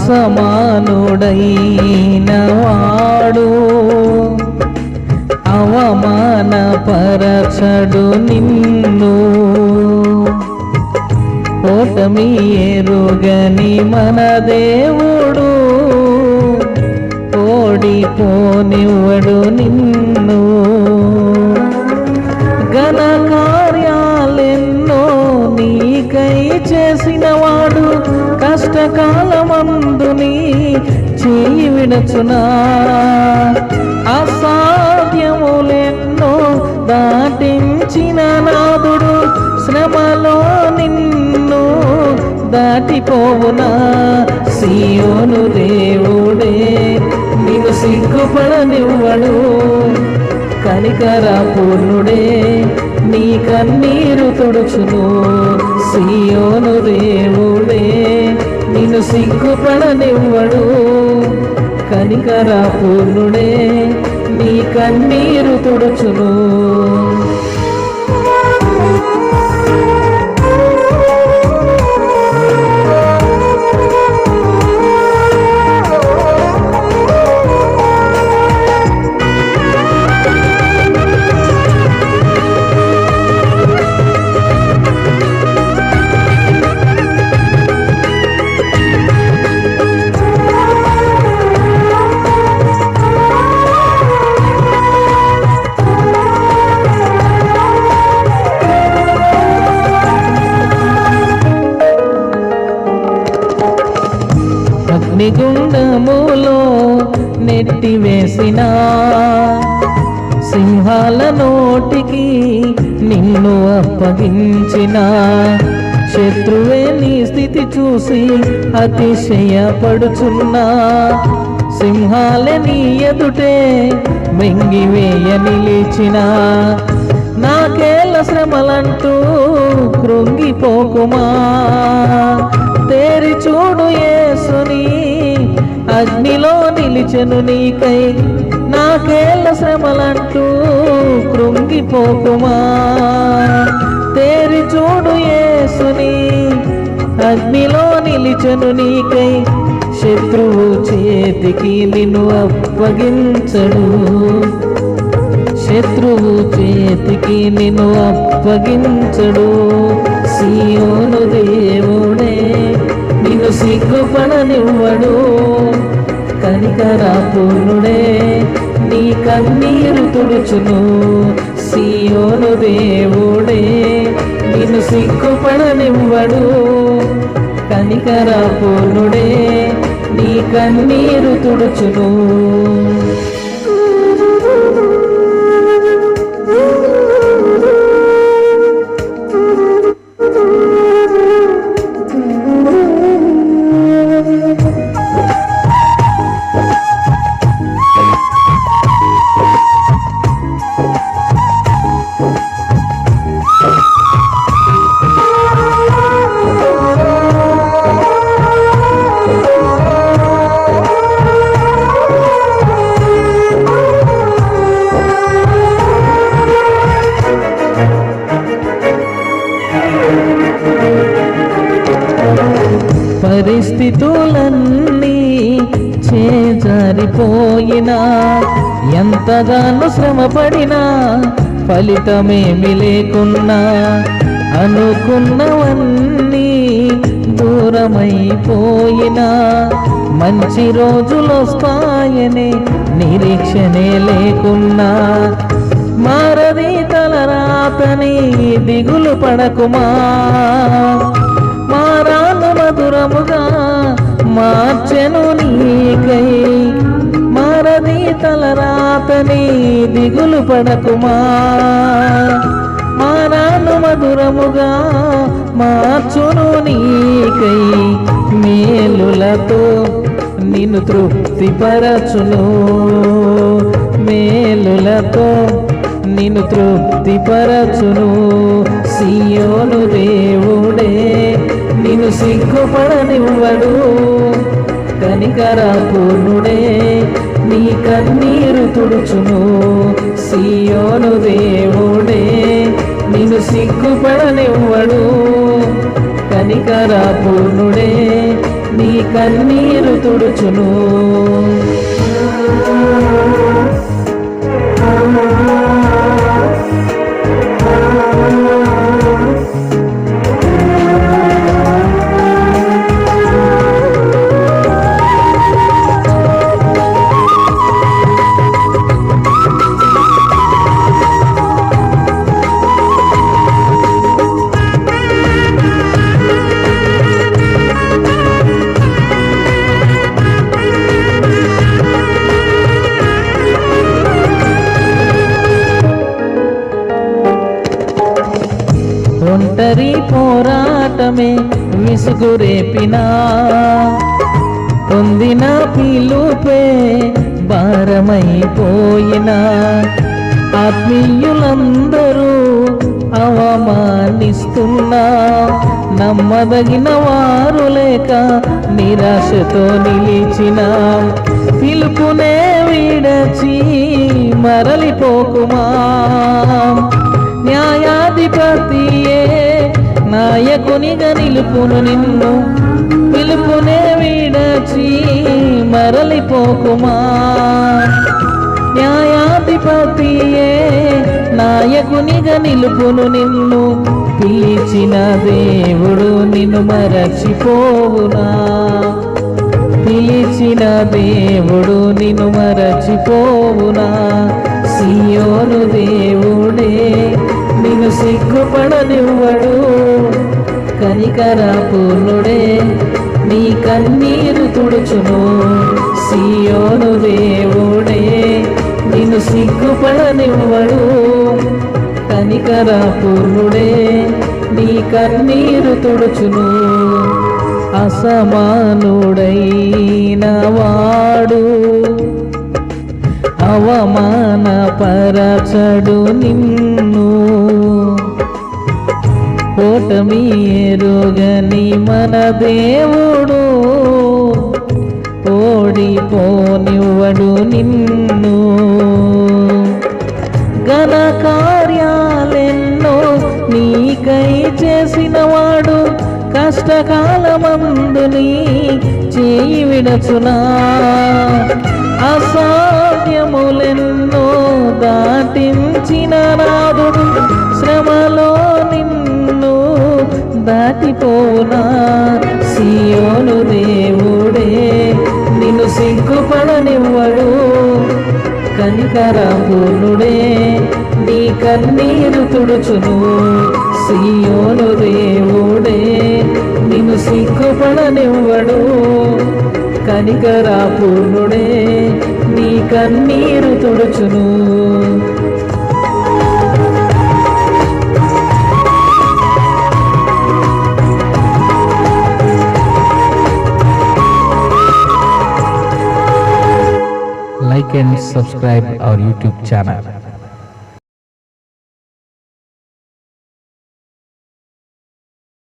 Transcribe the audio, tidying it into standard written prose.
అసమానుడైన వాడు అవమానపరచడు నిన్ను. ఓటమి ఎరుగని మన దేవుడు ఓడిపోనివ్వడు నిన్ను. ఘన కార్యాలెన్నో నీకై చేసినవాడు కష్టకాలమందు నీ చేయి విడచునా. అసాధ్యములెన్నో దాటించిన నాదుడు శ్రమలో నిన్ను దాటిపోవునా. సియోను దేవుడే నీవు సిగ్గుపడనివ్వడు, కనికర పూర్ణుడే నీ కన్నీరు తుడుచును. సియోను దేవుడే నిన్ను సిగ్గుపడనివ్వడు, కనికర పూర్ణుడే నీ కన్నీరు తుడుచును. అగ్నిగుండములో నెట్టివేసిన సింహాల నోటికి నిన్ను అప్పగించిన శత్రువే నీ స్థితి చూసి అతిశయపడుచున్నా. సింహాలే నీ ఎదుటే మింగివేయ నిలిచిన నాకేళ్ళ శ్రమలంటూ కృంగిపోకుమా. తేరి చూడు యేసుని అగ్నిలో నిలిచెను నీకై, నాకేళ్ళ శ్రమలంటూ కృంగిపోకుమా. తేరి చూడు యేసుని అగ్నిలో నిలిచెను నీకై, శత్రువు చేతికి నిన్ను అప్పగించడు. శత్రువు చేతికి నిన్ను అప్పగించడు. సియోను దేవుడే నిన్ను సిగ్గుపడనివ్వడు, కనికర పూర్ణుడే నీ కన్నీరు తుడుచును. సియోను దేవుడే నిన్ను సిగ్గుపడనివ్వడు, కనికర పూర్ణుడే నీ కన్నీరు తుడుచును. పరిస్థితులన్నీ చేజారిపోయినా ఎంతగానో శ్రమపడినా ఫలితమేమి లేకున్నా అనుకున్నవన్నీ దూరమైపోయినా మంచి రోజులొస్తాయనే నిరీక్షనే లేకున్నా మారది తలరాతని దిగులు పడకుమా. మారాను మధురముగా మార్చెను నీకై, మారది తలరాతని దిగులు పడకుమా. మారాను మధురముగా మార్చును నీకై, మేలులతో నిన్ను తృప్తిపరచును. మేలులతో నిన్ను తృప్తిపరచును. సియోను దేవుడే నిన్ను సిగ్గుపడనివ్వడు, కనికర పూర్ణుడే నీ కన్నీరు తుడుచును. సియోను దేవుడే నిన్ను సిగ్గుపడనివ్వడు, కనికర పూర్ణుడే నీ కన్నీరు తుడుచును. ఒంటరి పోరాటమే విసుగురేపినా, పొందిన పిలుపే భారమైపోయినా, ఆత్మీయులందరూ అవమానిస్తున్నా, నమ్మదగిన వారు లేక నిరాశతో నిలిచిన, పిలుపునే విడచి మరలిపోకుమా. న్యాయాధిపతియే నాయకునిగా నిలుపును నిన్ను, పిలుపునే విడచి మరలిపోకుమా. న్యాయాధిపతియే నాయకునిగా నిలుపును నిన్ను, పిలిచిన దేవుడు నిన్ను మరచిపోవునా. పిలిచిన దేవుడు నిన్ను మరచిపోవునా. సియోను దేవుడే నిన్ను సిగ్గుపడనివ్వడు, కనికరపూర్ణుడే నీ కన్నీరు తుడుచును. సియోను దేవుడే నిన్ను సిగ్గుపడనివ్వడు, కనికరపూర్ణుడే నీ కన్నీరు తుడుచును. అసమానుడైన వాడు అవమానపరచడు నిన్ను, ఓటమి ఎరుగని మన దేవుడు ఓడిపోనివ్వడు నిన్ను. ఘన కార్యాలెన్నో నీకై చేసినవాడు, కష్టకాలమందు నీ చేయి విడచునా. అసాధ్యములెన్నో దాటించిన నాదుడు, శ్రమలో నిన్ను దాటిపోనా. సియోను దేవుడే నిన్ను సిగ్గుపడనివ్వడు, కనికరపూర్ణుడే నీ కన్నీరు తుడుచును. సియోను దేవుడే నిన్ను సిగ్గుపడనివ్వడు, కనికరపూర్ణుడే నీ కన్నీరు తుడుచును. Like and subscribe our YouTube channel.